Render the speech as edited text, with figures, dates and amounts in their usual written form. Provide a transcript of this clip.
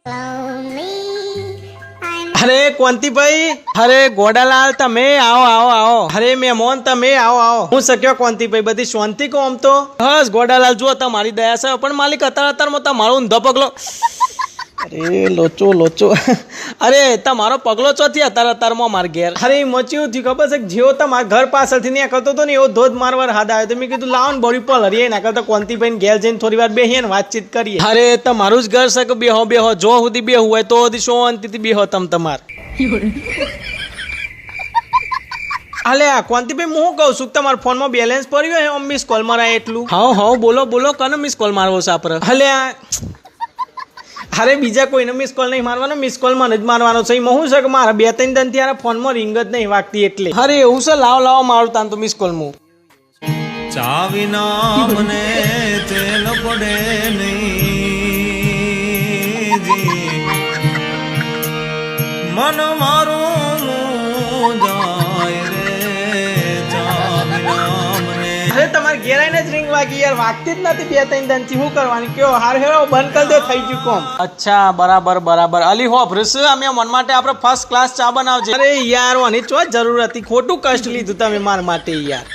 અરે કોંતીભાઈ, અરે ગોડાલાલ તમે આવો આવો આવો. અરે મહેમાન તમે આવો આવો. હું શક્યો કોંતીભાઈ, બધી શાંતિ કહો આમ તો. બસ ગોડાલાલ જુઓ તમારી દયા છે, પણ માલિક અત્યારમાં તમારો ઊંધો પગલો. અરે લોચો લોચો. અરે તમારો પગલો ચોથી અત્યારમાં માર ઘેર. અરે મચ્યું થયું ખબર છે, જેવો તમારા ઘર પાછળથી નહીં કરતો હતો ને એવો ધોધ મારવાર હાથ આવ્યો. તો મેં કીધું લાવો ને બોડી પર હરીએ ના કરતા કોંતીભાઈ ઘેર જઈને થોડી વાર બેસીએ ને વાતચીત કરીએ. અરે તમારું જ ઘર છે કે બેહો બેહો, જો સુધી બેહું હોય તો સુધી શાંતિથી બેહો તમાર. અલે આ કોંતીભાઈ હું કહું છું તમારા ફોનમાં બેલેન્સ પડ્યું હોય મિસ કોલ મારા એટલું. હા હા બોલો બોલો, કનો મિસ કોલ મારવો છે આપણે? અલે અરે બીજા કોઈને મિસ કોલ નહીં મારવાનો, મિસ કોલ મને જ મારવાનો છે. એમાં શું છે કે મારા 2-3 દન થી ફોનમાં રિંગ જ નહીં વાગતી એટલે. અરે એવું છે, લાવો લાવો મારું તાન તો મિસ કોલ હું. ચાવીના મને તેલ પડે નહીં જી, મન મારું જાય રે ચાવીના મને. અરે તમારે ઘેર આવીને જ રિંગ વાગી યાર, વાગતી જ નથી 2-3 દન થી. શું કરવાની કયો? હાર હેરો બંધ કરી દો, થઈ ગયું કોમ. અચ્છા બરાબર બરાબર. અલી હોભરસ અમે મન માટે આપણે ફર્સ્ટ ક્લાસ ચા બનાવજે. અરે યાર આની ચો જરૂર હતી, ખોટું કષ્ટ લીધું તમે મારા માટે યાર.